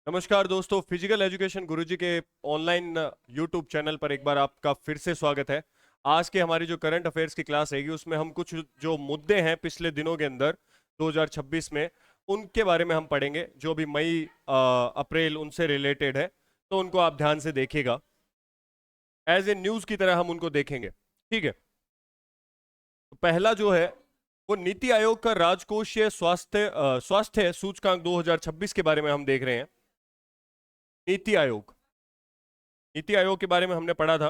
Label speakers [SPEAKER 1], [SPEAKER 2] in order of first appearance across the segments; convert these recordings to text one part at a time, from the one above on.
[SPEAKER 1] नमस्कार दोस्तों, physical education गुरुजी के ऑनलाइन यूट्यूब चैनल पर एक बार आपका फिर से स्वागत है। आज के हमारी जो करंट अफेयर्स की क्लास रहेगी उसमें हम कुछ जो मुद्दे हैं पिछले दिनों के अंदर 2026 में उनके बारे में हम पढ़ेंगे, जो भी मई अप्रैल उनसे रिलेटेड है। तो उनको आप ध्यान से देखिएगा, एज ए न्यूज की तरह हम उनको देखेंगे। ठीक है, तो पहला जो है वो नीति आयोग का राजकोषीय स्वास्थ्य सूचकांक 2026 के बारे में हम देख रहे हैं। नीति आयोग, नीति आयोग के बारे में हमने पढ़ा था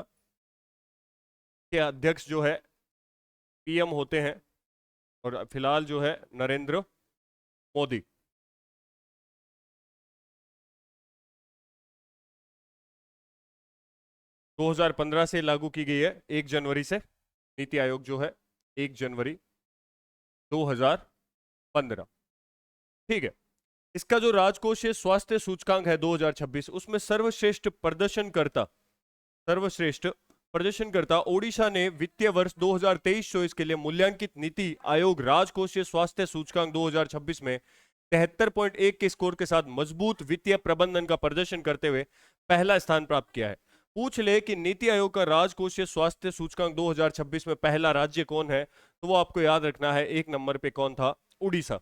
[SPEAKER 1] कि अध्यक्ष जो है पीएम होते हैं और फिलहाल जो है नरेंद्र मोदी। दो 2015 से लागू की गई है, 1 जनवरी से नीति आयोग जो है 1 जनवरी 2015। ठीक है, इसका जो राजकोषीय स्वास्थ्य सूचकांक है 2026, उसमें सर्वश्रेष्ठ प्रदर्शनकर्ता ओडिशा ने वित्तीय वर्ष 2023-24 के लिए मूल्यांकित नीति आयोग राजकोषीय स्वास्थ्य सूचकांक 2026 में 73.1 के स्कोर के साथ मजबूत वित्तीय प्रबंधन का प्रदर्शन करते हुए पहला स्थान प्राप्त किया है। पूछ ले कि नीति आयोग का राजकोषीय स्वास्थ्य सूचकांक 2026 में पहला राज्य कौन है, तो वो आपको याद रखना है, 1 नंबर पे कौन था? उड़ीसा।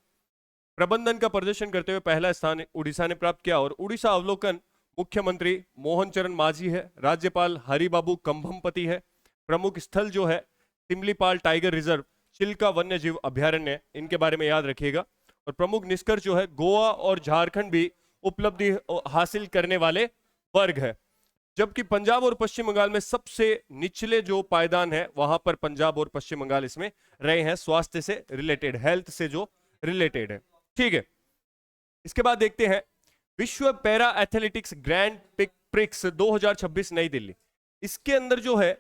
[SPEAKER 1] प्रबंधन का प्रदर्शन करते हुए पहला स्थान उड़ीसा ने प्राप्त किया। और उड़ीसा अवलोकन मुख्यमंत्री मोहन चरण मांझी है, राज्यपाल हरिबाबू कंभमपति है, प्रमुख स्थल जो है सिमलीपाल टाइगर रिजर्व, चिल्का वन्य जीव अभ्यारण्य, इनके बारे में याद रखिएगा। और प्रमुख निष्कर्ष जो है गोवा और झारखंड भी उपलब्धि हासिल करने वाले वर्ग है, जबकि पंजाब और पश्चिम बंगाल में सबसे निचले जो पायदान है वहां पर पंजाब और पश्चिम बंगाल इसमें रहे हैं, स्वास्थ्य से रिलेटेड, हेल्थ से जो रिलेटेड है। ठीक है, इसके बाद देखते हैं विश्व पैरा एथलेटिक्स ग्रैंड प्रिक्स 2026 नई दिल्ली। इसके अंदर जो है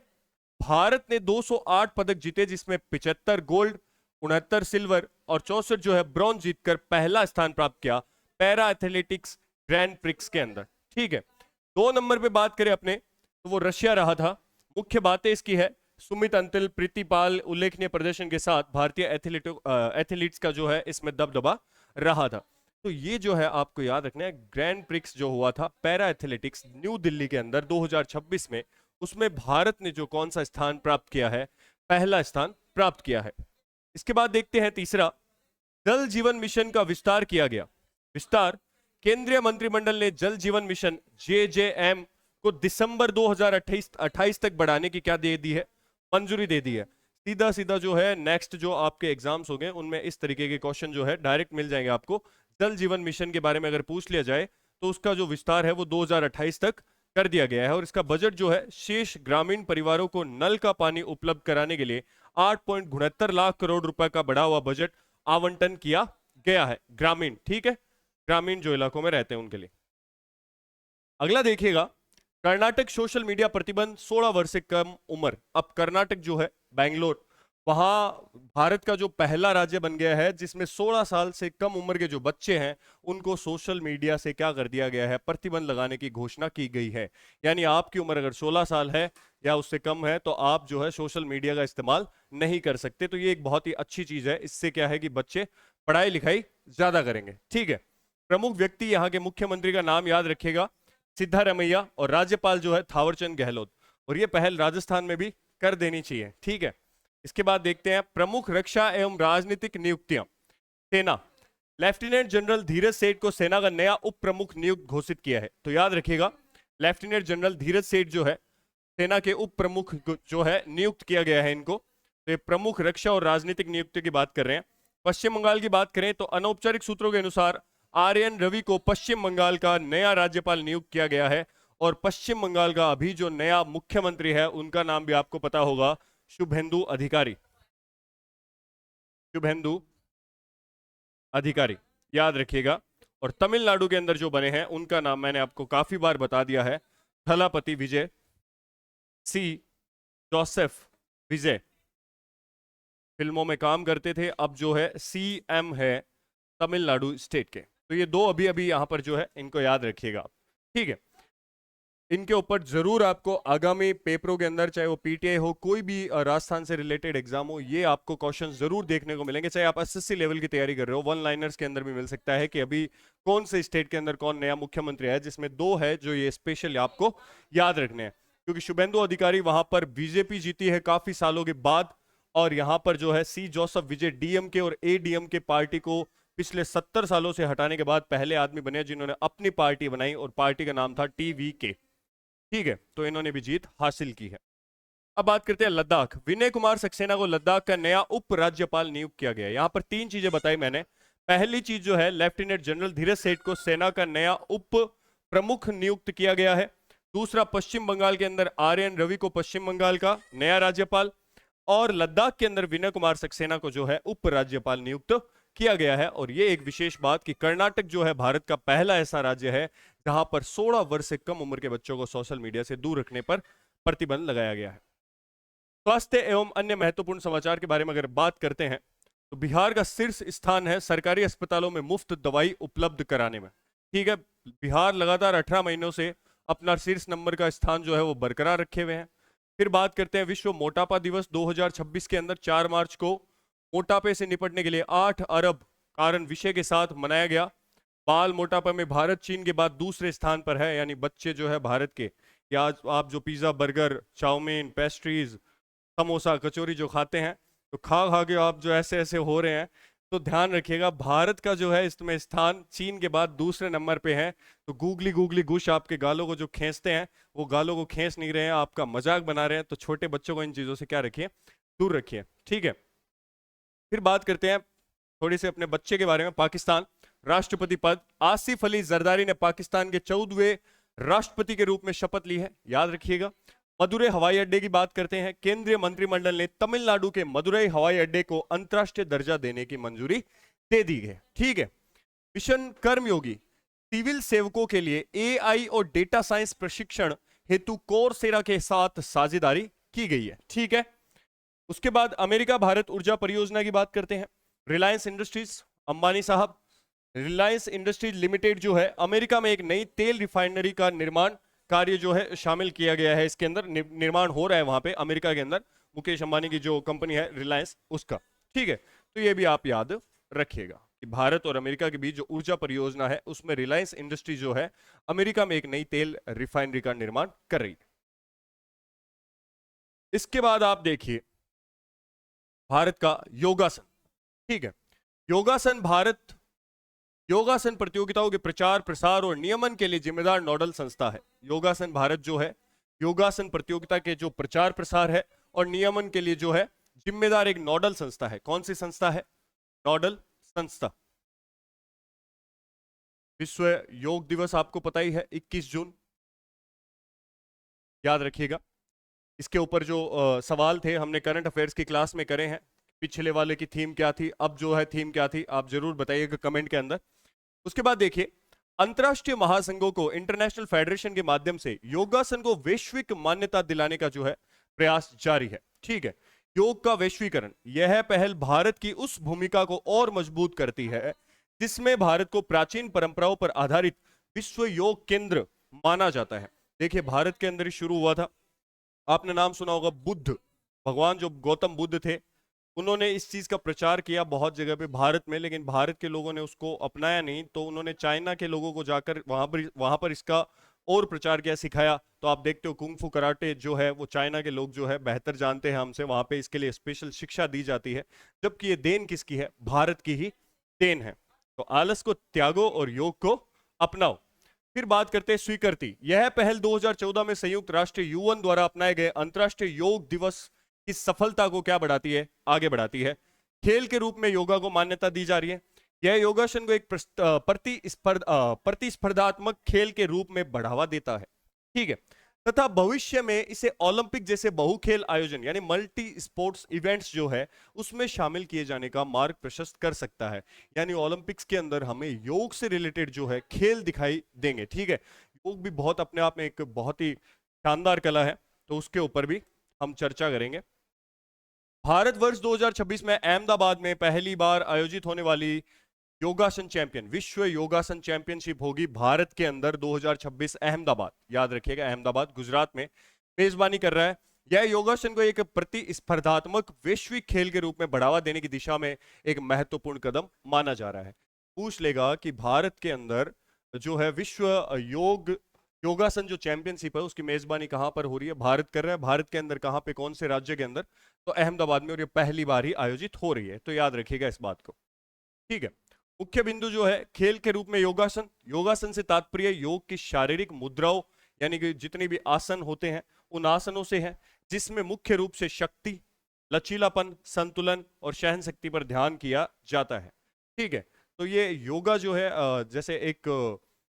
[SPEAKER 1] भारत ने 208 पदक जीते, जिसमें 75 गोल्ड, 69 सिल्वर और 64 जो है ब्रॉन्ज जीतकर पहला स्थान प्राप्त किया पैरा एथलेटिक्स ग्रैंड प्रिक्स के अंदर। ठीक है, 2 नंबर पे बात करें अपने, तो वो रशिया रहा था। मुख्य बातें इसकी है, सुमित अंतिल, प्रीति पाल उल्लेखनीय प्रदर्शन के साथ भारतीय एथलीट्स का जो है इसमें दबदबा रहा था। तो ये जो है आपको याद रखना है, ग्रैंड प्रिक्स जो हुआ था पैरा एथलेटिक्स न्यू दिल्ली के अंदर 2026 में, उसमें भारत ने जो कौन सा स्थान प्राप्त किया है, पहला स्थान प्राप्त किया है। इसके बाद देखते हैं तीसरा, जल जीवन मिशन का विस्तार किया गया। विस्तार, केंद्रीय मंत्रिमंडल ने जल जीवन मिशन JJM को दिसंबर 2028 तक बढ़ाने की क्या दे दी है? मंजूरी दे दी है। सीधा सीधा जो है नेक्स्ट जो आपके एग्जाम्स हो गए उनमें इस तरीके के क्वेश्चन जो है डायरेक्ट मिल जाएंगे आपको। जल जीवन मिशन के बारे में अगर पूछ लिया जाए तो उसका जो विस्तार है वो 2028 तक कर दिया गया है। और इसका बजट जो है शेष ग्रामीण परिवारों को नल का पानी उपलब्ध कराने के लिए 8.69 लाख करोड़ रुपए का बढ़ा हुआ बजट आवंटन किया गया है ग्रामीण। ठीक है, ग्रामीण जो इलाकों में रहते हैं उनके लिए। अगला देखिएगा, कर्नाटक सोशल मीडिया प्रतिबंध 16 वर्ष से कम उम्र। अब कर्नाटक जो है बैंगलोर, वहां भारत का जो पहला राज्य बन गया है जिसमें 16 साल से कम उम्र के जो बच्चे हैं उनको सोशल मीडिया से क्या कर दिया गया है, प्रतिबंध लगाने की घोषणा की गई है। यानी आपकी उम्र अगर 16 साल है या उससे कम है तो आप जो है सोशल मीडिया का इस्तेमाल नहीं कर सकते। तो ये एक बहुत ही अच्छी चीज है, इससे क्या है कि बच्चे पढ़ाई लिखाई ज्यादा करेंगे। ठीक है, प्रमुख व्यक्ति यहाँ के मुख्यमंत्री का नाम याद रखिएगा, सिद्धारमैया, और राज्यपाल जो है थावरचंद गहलोत। और ये पहल राजस्थान में भी कर देनी चाहिए। ठीक है, इसके बाद देखते हैं प्रमुख रक्षा एवं राजनीतिक नियुक्तियां। सेना, लेफ्टिनेंट जनरल धीरज सेठ को सेना का नया उप प्रमुख नियुक्त घोषित किया है। तो याद रखिएगा, लेफ्टिनेंट जनरल धीरज सेठ जो है सेना के उप प्रमुख जो है नियुक्त किया गया है इनको। तो ये प्रमुख रक्षा और राजनीतिक नियुक्ति की बात कर रहे हैं। पश्चिम बंगाल की बात करें तो अनौपचारिक सूत्रों के अनुसार आर्यन रवि को पश्चिम बंगाल का नया राज्यपाल नियुक्त किया गया है। और पश्चिम बंगाल का अभी जो नया मुख्यमंत्री है उनका नाम भी आपको पता होगा, शुभेंदु अधिकारी। शुभेंदु अधिकारी याद रखिएगा। और तमिलनाडु के अंदर जो बने हैं उनका नाम मैंने आपको काफी बार बता दिया है, थलापति विजय सी जोसेफ विजय। फिल्मों में काम करते थे, अब जो है CM है तमिलनाडु स्टेट के। तो ये दो अभी अभी यहां पर जो है इनको याद रखिएगा। ठीक है, इनके ऊपर जरूर आपको आगामी पेपरों के अंदर, चाहे वो पीटीआई हो, कोई भी राजस्थान से रिलेटेड एग्जाम हो, ये आपको क्वेश्चन जरूर देखने को मिलेंगे। चाहे आप एसएससी लेवल की तैयारी कर रहे हो, वन लाइनर्स के अंदर भी मिल सकता है कि अभी कौन से स्टेट के अंदर कौन नया मुख्यमंत्री है, जिसमें 2 है जो ये स्पेशल आपको याद रखने हैं। क्योंकि शुभेंदु अधिकारी वहां पर बीजेपी जीती है काफी सालों के बाद, और यहां पर जो है सी जोसेफ विजय डीएमके और एडीएमके पार्टी को पिछले 70 सालों से हटाने के बाद पहले आदमी बने जिन्होंने अपनी पार्टी बनाई, और पार्टी का नाम था टीवीके। ठीक है, तो इन्होंने भी जीत हासिल की है। अब बात करते हैं लद्दाख। विनय कुमार सक्सेना को लद्दाख का नया उप राज्यपाल नियुक्त किया गया है। यहां पर 3 चीजें बताई मैंने। पहली चीज जो है, लेफ्टिनेंट जनरल धीरज सेठ को सेना का नया उप प्रमुख नियुक्त किया गया है। दूसरा, पश्चिम बंगाल के अंदर आर्यन रवि को पश्चिम बंगाल का नया राज्यपाल, और लद्दाख के अंदर विनय कुमार सक्सेना को जो है उप राज्यपाल नियुक्त किया गया है। और ये एक विशेष बात कि कर्नाटक जो है भारत का पहला ऐसा राज्य है जहां पर 16 वर्ष से कम उम्र के बच्चों को सोशल मीडिया से दूर रखने पर प्रतिबंध लगाया गया है। स्वास्थ्य एवं अन्य महत्वपूर्ण समाचार के बारे में अगर बात करते हैं, तो बिहार का शीर्ष स्थान है सरकारी अस्पतालों में मुफ्त दवाई उपलब्ध कराने में। ठीक है, बिहार लगातार 18 महीनों से अपना शीर्ष नंबर का स्थान जो है वो बरकरार रखे हुए हैं। फिर बात करते हैं विश्व मोटापा दिवस 2026 के अंदर 4 मार्च को मोटापे से निपटने के लिए 8 अरब कारण विषय के साथ मनाया गया। बाल मोटापा में भारत चीन के बाद दूसरे स्थान पर है, यानी बच्चे जो है भारत के, या आप जो pizza, burger, chowmein, pastries, samosa, kachori जो खाते हैं, तो खा खा के आप जो ऐसे ऐसे हो रहे हैं, तो ध्यान रखिएगा भारत का जो है इसमें स्थान चीन के बाद दूसरे नंबर पे है। तो गूगली गूगली गुश आपके गालों को जो खींचते हैं, वो गालों को खींच नहीं रहे हैं, आपका मजाक बना रहे हैं। तो छोटे बच्चों को इन चीजों से क्या रखिए, दूर रखिए। ठीक है, फिर बात करते हैं थोड़ी सी अपने बच्चे के बारे में। पाकिस्तान राष्ट्रपति पद, आसिफ अली जरदारी ने पाकिस्तान के 14वें राष्ट्रपति के रूप में शपथ ली है, याद रखिएगा। मदुरई हवाई अड्डे की बात करते हैं। केंद्रीय मंत्रिमंडल ने तमिलनाडु के मदुरई हवाई अड्डे को अंतरराष्ट्रीय दर्जा देने की मंजूरी दे दी है। ठीक है, मिशन कर्मयोगी सिविल सेवकों के लिए एआई और डेटा साइंस प्रशिक्षण हेतु कोर्सेरा के साथ साझेदारी की गई है। ठीक है, उसके बाद अमेरिका भारत ऊर्जा परियोजना की बात करते हैं। रिलायंस इंडस्ट्रीज, अंबानी साहब, रिलायंस इंडस्ट्रीज लिमिटेड जो है अमेरिका में एक नई तेल रिफाइनरी का निर्माण कार्य जो है शामिल किया गया है। इसके अंदर निर्माण हो रहा है वहां पे अमेरिका के अंदर, मुकेश अंबानी की जो कंपनी है रिलायंस, उसका। ठीक है, तो ये भी आप याद रखिएगा कि भारत और अमेरिका के बीच जो ऊर्जा परियोजना है उसमें रिलायंस इंडस्ट्री जो है अमेरिका में एक नई तेल रिफाइनरी का निर्माण कर रही है। इसके बाद आप देखिए भारत का योगासन। ठीक है, योगासन भारत योगासन प्रतियोगिताओं के प्रचार, प्रसार और नियमन के लिए जिम्मेदार नोडल संस्था है। योगासन भारत जो है योगासन प्रतियोगिता के जो प्रचार, प्रसार है और नियमन के लिए जो है जिम्मेदार एक नोडल संस्था है। कौन सी संस्था है? नोडल संस्था। विश्व योग दिवस आपको पता ही है, 21 जून, याद रखिएगा। इसके ऊपर जो सवाल थे हमने करंट अफेयर्स की क्लास में करे हैं। पिछले वाले की थीम क्या थी, अब जो है थीम क्या थी, आप जरूर बताइएगा कमेंट के अंदर। उसके बाद देखिए अंतरराष्ट्रीय महासंघों को, इंटरनेशनल फेडरेशन के माध्यम से योगासन को वैश्विक मान्यता दिलाने का जो है प्रयास जारी है। ठीक है, योग का वैश्वीकरण, यह पहल भारत की उस भूमिका को और मजबूत करती है जिसमें भारत को प्राचीन परंपराओं पर आधारित विश्व योग केंद्र माना जाता है। देखिए भारत के अंदर ही शुरू हुआ था। आपने नाम सुना होगा बुद्ध, भगवान जो गौतम बुद्ध थे, उन्होंने इस चीज का प्रचार किया बहुत जगह पे भारत में, लेकिन भारत के लोगों ने उसको अपनाया नहीं। तो उन्होंने चाइना के लोगों को जाकर वहां पर इसका और प्रचार किया, सिखाया। तो आप देखते हो कुंग फू कराटे जो है वो चाइना के लोग जो है बेहतर जानते हैं हमसे, वहां पे इसके लिए स्पेशल शिक्षा दी जाती है। जबकि ये देन किसकी है? भारत की ही देन है। तो आलस को त्यागो और योग को अपनाओ। फिर बात करते हैं स्वीकृति। यह पहल 2014 में संयुक्त राष्ट्र यूएन द्वारा अपनाए गए अंतरराष्ट्रीय योग दिवस की सफलता को क्या बढ़ाती है? आगे बढ़ाती है। खेल के रूप में योगा को मान्यता दी जा रही है। यह योगासन को एक प्रतिस्पर्धात्मक खेल के रूप में बढ़ावा देता है। ठीक है, तथा भविष्य में इसे ओलंपिक जैसे बहुखेल आयोजन यानी मल्टी स्पोर्ट्स इवेंट्स जो है उसमें शामिल किए जाने का मार्ग प्रशस्त कर सकता है। यानी ओलंपिक्स के अंदर हमें योग से रिलेटेड जो है खेल दिखाई देंगे। ठीक है, योग भी बहुत अपने आप में एक बहुत ही शानदार कला है, तो उसके ऊपर भी हम चर्चा करेंगे। भारतवर्ष 2026 में अहमदाबाद में पहली बार आयोजित होने वाली योगासन चैंपियन, विश्व योगासन चैंपियनशिप होगी भारत के अंदर 2026 अहमदाबाद, याद रखिएगा अहमदाबाद गुजरात में मेजबानी कर रहा है। यह योगासन को एक प्रतिस्पर्धात्मक वैश्विक खेल के रूप में बढ़ावा देने की दिशा में एक महत्वपूर्ण कदम माना जा रहा है। पूछ लेगा कि भारत के अंदर जो है विश्व योगासन जो चैंपियनशिप है उसकी मेजबानी कहां पर हो रही है, भारत कर रहा है। भारत के अंदर कहां पे, कौन से राज्य के अंदर? तो अहमदाबाद में, और ये पहली बार ही आयोजित हो रही है, तो याद रखिएगा इस बात को। ठीक है, मुख्य बिंदु जो है खेल के रूप में योगासन। योगासन से तात्पर्य योग की शारीरिक मुद्राओं यानी कि जितने भी आसन होते हैं उन आसनों से है, जिसमें मुख्य रूप से शक्ति, लचीलापन, संतुलन और सहन शक्ति पर ध्यान किया जाता है। ठीक है, तो ये योगा जो है जैसे एक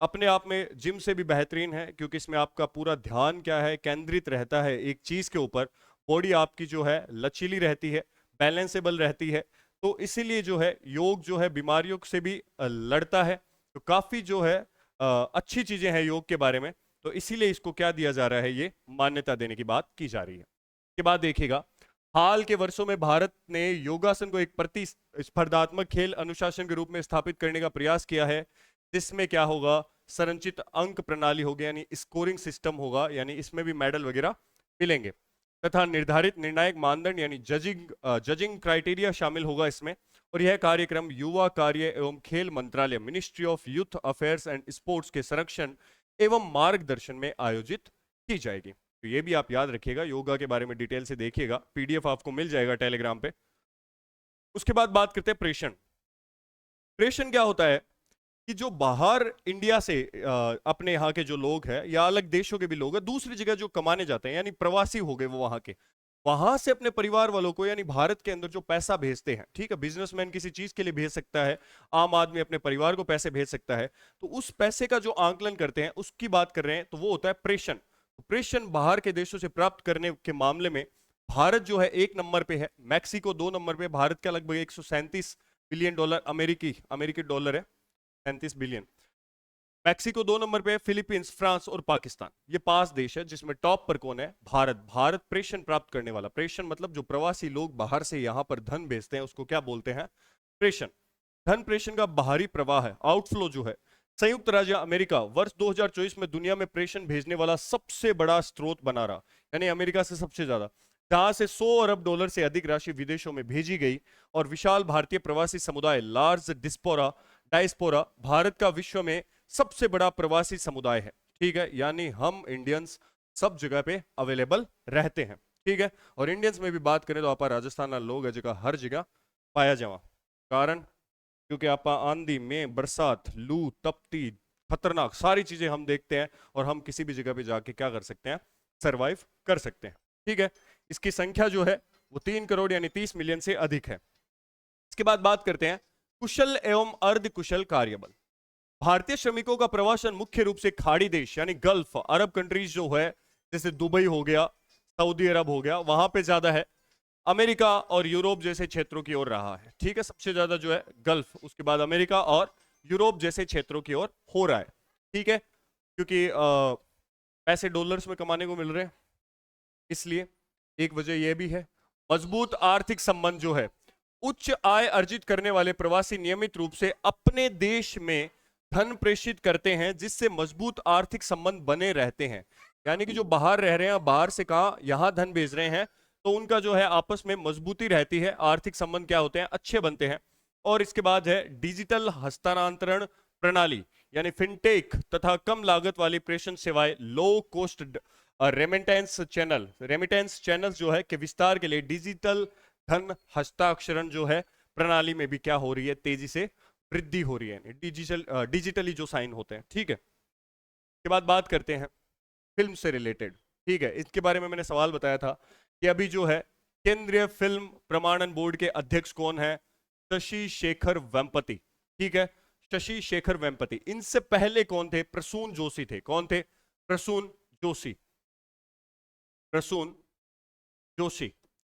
[SPEAKER 1] अपने आप में जिम से भी बेहतरीन है, क्योंकि इसमें आपका पूरा ध्यान क्या है, केंद्रित रहता है एक चीज के ऊपर। बॉडी आपकी जो है लचीली रहती है, बैलेंसेबल रहती है, तो इसीलिए जो है योग जो है बीमारियों से भी लड़ता है। तो काफी जो है अच्छी चीजें हैं योग के बारे में, तो इसीलिए इसको क्या दिया जा रहा है, ये मान्यता देने की बात की जा रही है। के बाद देखिएगा, हाल के वर्षों में भारत ने योगासन को एक प्रतिस्पर्धात्मक खेल अनुशासन के रूप में स्थापित करने का प्रयास किया है, जिसमें क्या होगा, संरचित अंक प्रणाली होगी, यानी स्कोरिंग सिस्टम होगा, यानी इसमें भी मेडल वगैरह मिलेंगे, तथा निर्धारित निर्णायक मानदंड यानी जजिंग क्राइटेरिया शामिल होगा इसमें। और यह कार्यक्रम युवा कार्य एवं खेल मंत्रालय, ministry of youth affairs and sports के संरक्षण एवं मार्गदर्शन में आयोजित की जाएगी। तो ये भी आप याद रखिएगा, योगा के बारे में डिटेल से देखिएगा, पीडीएफ आपको मिल जाएगा टेलीग्राम पे। उसके बाद बात करते हैं प्रेषण। प्रेषण क्या होता है कि जो बाहर इंडिया से अपने यहाँ के जो लोग हैं या अलग देशों के भी लोग हैं, दूसरी जगह जो कमाने जाते हैं, यानी प्रवासी हो गए वो वहां के, वहां से अपने परिवार वालों को यानी भारत के अंदर जो पैसा भेजते हैं, ठीक है, बिजनेसमैन किसी चीज के लिए भेज सकता है, आम आदमी अपने परिवार को पैसे भेज सकता है, तो उस पैसे का जो आंकलन करते हैं उसकी बात कर रहे हैं, तो वो होता है प्रेषण। तो प्रेषण बाहर के देशों से प्राप्त करने के मामले में भारत जो है 1 नंबर पे है, मैक्सिको 2 नंबर पे, भारत का लगभग 137 बिलियन डॉलर अमेरिकी डॉलर है, 37 बिलियन। मैक्सिको 2 नंबर पे है, फिलीपींस, फ्रांस और पाकिस्तान, ये 5 देश है, जिसमें टॉप पर कौन है, भारत। भारत प्रेषण प्राप्त करने वाला, प्रेषण मतलब जो प्रवासी लोग बाहर से यहां पर धन भेजते हैं उसको क्या बोलते हैं, प्रेषण। धन प्रेषण का बाहरी प्रवाह है, आउटफ्लो जो है। संयुक्त राज्य अमेरिका वर्ष 2024 में दुनिया में प्रेषण भेजने वाला सबसे बड़ा स्रोत बना रहा, यानी अमेरिका से सबसे ज्यादा, जहां से 100 अरब डॉलर से अधिक राशि विदेशों में भेजी गई। और विशाल भारतीय प्रवासी समुदाय, लार्ज डायस्पोरा भारत का विश्व में सबसे बड़ा प्रवासी समुदाय है। ठीक है, यानी हम इंडियंस सब जगह पे अवेलेबल रहते हैं। ठीक है, और इंडियंस में भी बात करें तो आप राजस्थान लोग है जगह हर जगह पाया जावा, कारण क्योंकि आप आंधी में बरसात, लू तपती, खतरनाक सारी चीजें हम देखते हैं, और हम किसी भी जगह पे जाके क्या कर सकते हैं, सरवाइव कर सकते हैं। ठीक है, इसकी संख्या जो है वो 3 करोड़ यानी 30 मिलियन से अधिक है। इसके बाद बात करते हैं कुशल एवं अर्ध कुशल कार्यबल। भारतीय श्रमिकों का प्रवासन मुख्य रूप से खाड़ी देश यानी गल्फ अरब कंट्रीज जो है, जैसे दुबई हो गया, सऊदी अरब हो गया, वहां पे ज्यादा है, अमेरिका और यूरोप जैसे क्षेत्रों की ओर रहा है। ठीक है, सबसे ज्यादा जो है गल्फ, उसके बाद अमेरिका और यूरोप जैसे क्षेत्रों की ओर हो रहा है। ठीक है, क्योंकि पैसे डॉलर्स में कमाने को मिल रहे हैं, इसलिए एक वजह यह भी है। मजबूत आर्थिक संबंध जो है, उच्च आय अर्जित करने वाले प्रवासी नियमित रूप से अपने देश में धन प्रेषित करते हैं, जिससे मजबूत आर्थिक संबंध बने रहते हैं। यानी कि जो बाहर रह रहे हैं, बाहर से कहा यहां धन भेज रहे हैं, तो उनका जो है आपस में मजबूती रहती है, आर्थिक संबंध क्या होते हैं, अच्छे बनते हैं। और इसके बाद है डिजिटल हस्तांतरण प्रणाली यानी फिनटेक तथा कम लागत वाली प्रेषण सेवाएं, लो कॉस्ट रेमिटेंस चैनल जो है के विस्तार के लिए डिजिटल धन हस्ताक्षरण जो है प्रणाली में भी क्या हो रही है, तेजी से वृद्धि हो रही है, डिजिटली जो साइन होते हैं। ठीक है, इसके बाद बात करते हैं फिल्म से रिलेटेड। ठीक है, इसके बारे में मैंने सवाल बताया था कि अभी जो है केंद्रीय फिल्म प्रमाणन बोर्ड के अध्यक्ष कौन है, शशि शेखर वेम्पति। ठीक है, शशि शेखर वेम्पति। इनसे पहले कौन थे, प्रसून जोशी थे। कौन थे, प्रसून जोशी, प्रसून जोशी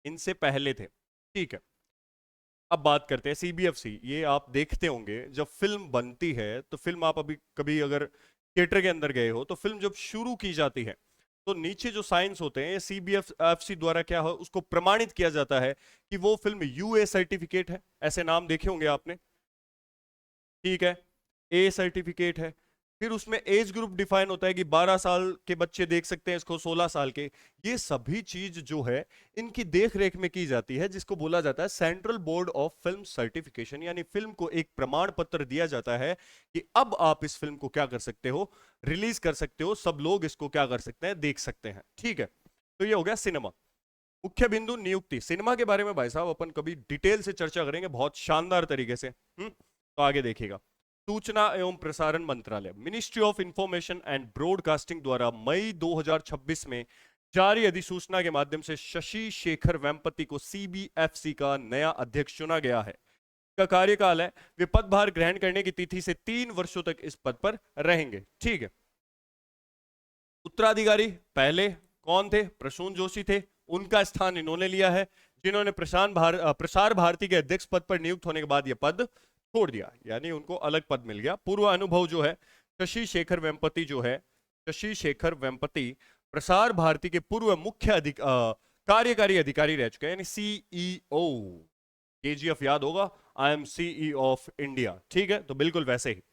[SPEAKER 1] इनसे पहले थे। ठीक है, अब बात करते हैं सीबीएफसी। ये आप देखते होंगे जब फिल्म बनती है, तो फिल्म आप अभी कभी अगर थिएटर के अंदर गए हो, तो फिल्म जब शुरू की जाती है तो नीचे जो साइंस होते हैं सीबीएफसी द्वारा क्या हो, उसको प्रमाणित किया जाता है कि वो फिल्म यूए सर्टिफिकेट है। ऐसे नाम देखे होंगे आपने, ठीक है, ए सर्टिफिकेट है। फिर उसमें एज ग्रुप डिफाइन होता है कि 12 साल के बच्चे देख सकते हैं इसको, 16 साल के। ये सभी चीज जो है इनकी देख रेख में की जाती है, जिसको बोला जाता है central board of film certification. यानी फिल्म को एक प्रमाण पत्र दिया जाता है कि अब आप इस फिल्म को क्या कर सकते हो, रिलीज कर सकते हो, सब लोग इसको क्या कर सकते हैं, देख सकते हैं। ठीक है, तो ये हो गया सिनेमा। मुख्य बिंदु नियुक्ति। सिनेमा के बारे में भाई साहब अपन कभी डिटेल से चर्चा करेंगे बहुत शानदार तरीके से। तो आगे देखिएगा। सूचना एवं प्रसारण मंत्रालय, ministry of information and broadcasting द्वारा मई 2026 में जारी अधिसूचना के माध्यम से शशि शेखर वेम्पति को सीबीएफसी का नया अध्यक्ष चुना गया है। का कार्यकाल है, वे पदभार ग्रहण करने की तिथि से 3 वर्षों तक इस पद पर रहेंगे। ठीक है। उत्तराधिकारी पहले कौन थे? प्रसून जोशी थे, उनका स्थान इन्होंने लिया है, जिन्होंने प्रसार भारती के अध्यक्ष पद पर नियुक्त होने के बाद यह पद छोड़ दिया, यानी उनको अलग पद मिल गया। पूर्व अनुभव जो है शशि शेखर वेम्पति जो है, शशि शेखर वेम्पति प्रसार भारती के पूर्व मुख्य कार्यकारी अधिकारी रह चुके हैं, यानी सीईओ। केजीएफ याद होगा, I am CEO of India. ठीक है, तो बिल्कुल वैसे ही।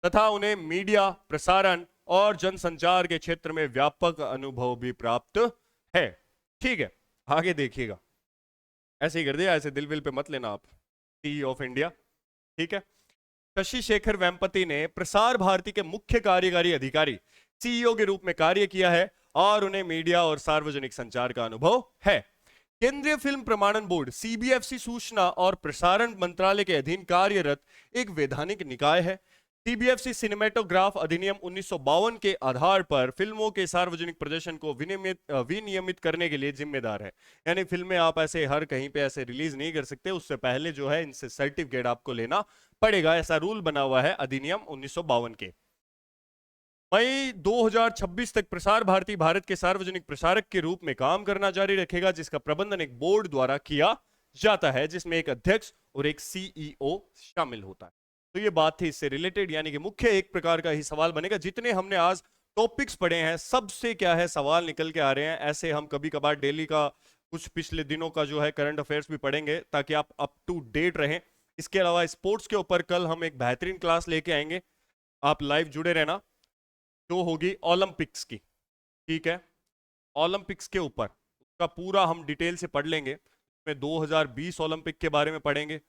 [SPEAKER 1] तथा उन्हें मीडिया, प्रसारण और जनसंचार के क्षेत्र में व्यापक अनुभव भी प्राप्त है। ठीक है, आगे देखिएगा। ऐसे ही कर दिया, ऐसे दिल विल पे मत लेना आप, सीईओ ऑफ इंडिया। ठीक है, शशि शेखर वेम्पति ने प्रसार भारती के मुख्य कार्यकारी अधिकारी सीईओ के रूप में कार्य किया है और उन्हें मीडिया और सार्वजनिक संचार का अनुभव है। केंद्रीय फिल्म प्रमाणन बोर्ड सीबीएफसी सूचना और प्रसारण मंत्रालय के अधीन कार्यरत एक वैधानिक निकाय है। सीबीएफसी सिनेमेटोग्राफ अधिनियम 1952 के आधार पर फिल्मों के सार्वजनिक प्रदर्शन को विनियमित करने के लिए जिम्मेदार है। यानी फिल्में आप ऐसे हर कहीं पे ऐसे रिलीज नहीं कर सकते, उससे पहले जो है इनसे सर्टिफिकेट आपको लेना पड़ेगा, ऐसा रूल बना हुआ है अधिनियम 1952 के। मई 2026 तक प्रसार भारती भारत के सार्वजनिक प्रसारक के रूप में काम करना जारी रखेगा, जिसका प्रबंधन एक बोर्ड द्वारा किया जाता है, जिसमें एक अध्यक्ष और एक सीईओ शामिल होता है। तो ये बात थी इससे रिलेटेड, यानी कि मुख्य एक प्रकार का ही सवाल बनेगा। जितने हमने आज टॉपिक्स पढ़े हैं सबसे क्या है सवाल निकल के आ रहे हैं। ऐसे हम कभी कभार डेली का कुछ पिछले दिनों का जो है करंट अफेयर्स भी पढ़ेंगे, ताकि आप अप टू डेट रहें। इसके अलावा स्पोर्ट्स के ऊपर कल हम एक बेहतरीन क्लास लेके आएंगे, आप लाइव जुड़े रहना, जो होगी ओलंपिक्स की। ठीक है, ओलंपिक्स के ऊपर उसका पूरा हम डिटेल से पढ़ लेंगे। इसमें 2020 ओलंपिक के बारे में पढ़ेंगे,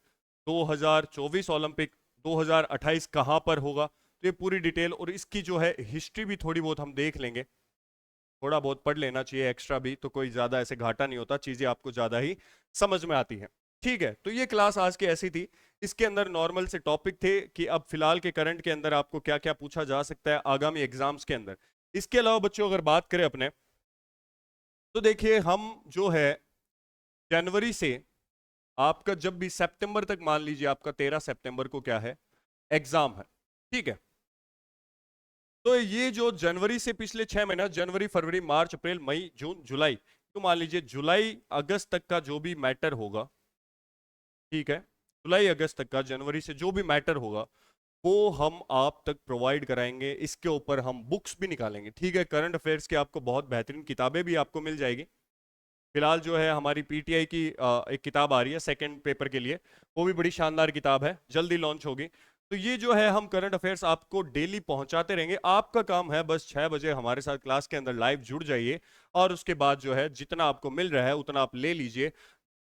[SPEAKER 1] 2024 ओलंपिक, 2028 कहां पर होगा, तो ये पूरी डिटेल, और इसकी जो है हिस्ट्री भी थोड़ी बहुत हम देख लेंगे। थोड़ा बहुत पढ़ लेना चाहिए एक्स्ट्रा भी, तो कोई ज्यादा ऐसे घाटा नहीं होता, चीजें आपको ज्यादा ही समझ में आती हैं। ठीक है, तो ये क्लास आज की ऐसी थी। इसके अंदर नॉर्मल से टॉपिक थे कि अब फिलहाल के करंट के अंदर आपको क्या क्या पूछा जा सकता है आगामी एग्जाम्स के अंदर। इसके अलावा बच्चों अगर बात करें अपने, तो देखिए हम जो है जनवरी से आपका जब भी सितंबर तक, मान लीजिए आपका 13 सितंबर को क्या है एग्जाम है। ठीक है, तो ये जो जनवरी से पिछले 6 महीना, जनवरी, फरवरी, मार्च, अप्रैल, मई, जून, जुलाई, तो मान लीजिए जुलाई अगस्त तक का जो भी मैटर होगा, ठीक है, जुलाई अगस्त तक का, जनवरी से जो भी मैटर होगा वो हम आप तक प्रोवाइड कराएंगे। इसके ऊपर हम बुक्स भी निकालेंगे। ठीक है, करंट अफेयर्स की आपको बहुत बेहतरीन किताबें भी आपको मिल जाएगी। फिलहाल जो है हमारी पीटीआई की एक किताब आ रही है सेकंड पेपर के लिए, वो भी बड़ी शानदार किताब है, जल्दी लॉन्च होगी। तो ये जो है हम करंट अफेयर्स आपको डेली पहुंचाते रहेंगे। आपका काम है बस 6 बजे हमारे साथ क्लास के अंदर लाइव जुड़ जाइए, और उसके बाद जो है जितना आपको मिल रहा है उतना आप ले लीजिए।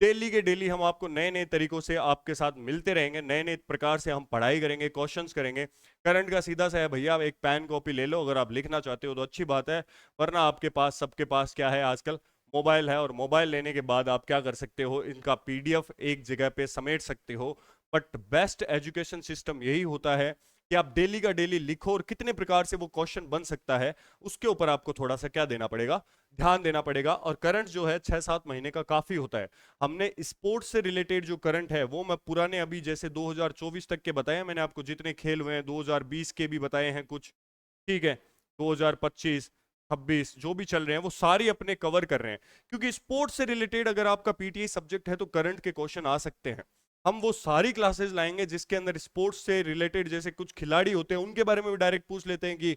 [SPEAKER 1] डेली के डेली हम आपको नए नए तरीकों से आपके साथ मिलते रहेंगे, नए नए प्रकार से हम पढ़ाई करेंगे, क्वेश्चंस करेंगे। करंट का सीधा सा है भैया, एक पेन कॉपी ले लो, अगर आप लिखना चाहते हो तो अच्छी बात है, वरना आपके पास, सबके पास क्या है आजकल, मोबाइल है, और मोबाइल लेने के बाद आप क्या कर सकते हो, इनका पीडीएफ एक जगह पे समेट सकते हो। बट बेस्ट एजुकेशन सिस्टम यही होता है कि आप डेली का डेली लिखो, और कितने प्रकार से वो क्वेश्चन बन सकता है उसके ऊपर आपको थोड़ा सा क्या देना पड़ेगा, ध्यान देना पड़ेगा। और करंट जो है 6-7 महीने का काफी होता है। हमने स्पोर्ट्स से रिलेटेड जो करंट है वो मैं पुराने अभी जैसे 2024 तक के बताए, मैंने आपको जितने खेल हुए हैं 2020 के भी बताए हैं कुछ, ठीक है, 2025 26 जो भी चल रहे हैं वो सारी अपने कवर कर रहे हैं, क्योंकि स्पोर्ट्स से रिलेटेड अगर आपका पीटीआई सब्जेक्ट है तो करंट के क्वेश्चन आ सकते हैं। हम वो सारी क्लासेस लाएंगे जिसके अंदर स्पोर्ट्स से रिलेटेड, जैसे कुछ खिलाड़ी होते हैं उनके बारे में भी डायरेक्ट पूछ लेते हैं कि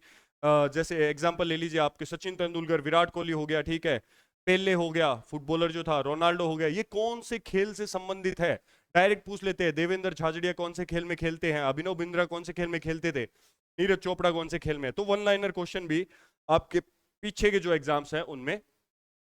[SPEAKER 1] जैसे एग्जांपल ले लीजिए आपके सचिन तेंदुलकर, विराट कोहली हो गया, ठीक है, पेले हो गया, फुटबॉलर जो था रोनाल्डो हो गया, ये कौन से खेल से संबंधित है, डायरेक्ट पूछ लेते हैं देवेंद्र झाझड़िया कौन से खेल में खेलते हैं, अभिनव बिंद्रा कौन से खेल में खेलते थे, नीरज चोपड़ा कौन से खेल में। तो वन लाइनर क्वेश्चन भी आपके पीछे के जो एग्जाम्स हैं उनमें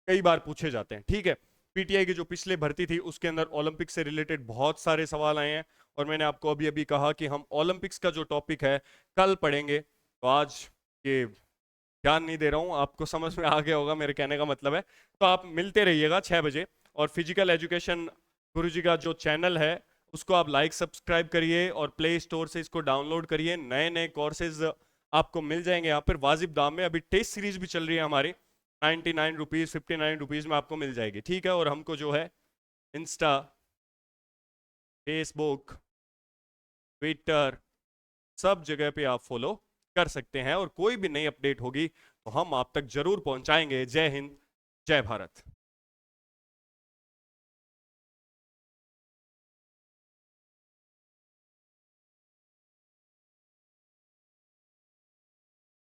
[SPEAKER 1] कई बार पूछे जाते हैं। ठीक है, पीटीआई की जो पिछले भर्ती थी उसके अंदर ओलंपिक से रिलेटेड बहुत सारे सवाल आए हैं, और मैंने आपको अभी अभी कहा कि हम ओलंपिक्स का जो टॉपिक है कल पढ़ेंगे। तो आज ये ध्यान नहीं दे रहा हूं, आपको समझ में आ गया होगा मेरे कहने का मतलब है। तो आप मिलते रहिएगा 6 बजे, और फिजिकल एजुकेशन गुरुजी का जो चैनल है उसको आप लाइक सब्सक्राइब करिए और प्ले स्टोर से इसको डाउनलोड करिए। नए नए कोर्सेज आपको मिल जाएंगे यहाँ पर वाजिब दाम में। अभी टेस्ट सीरीज भी चल रही है हमारी, 99 रुपीज 59 रुपीज में आपको मिल जाएगी। ठीक है, और हमको जो है इंस्टा, फेसबुक, ट्विटर, सब जगह पे आप फॉलो कर सकते हैं, और कोई भी नई अपडेट होगी तो हम आप तक जरूर पहुंचाएंगे। जय हिंद, जय भारत।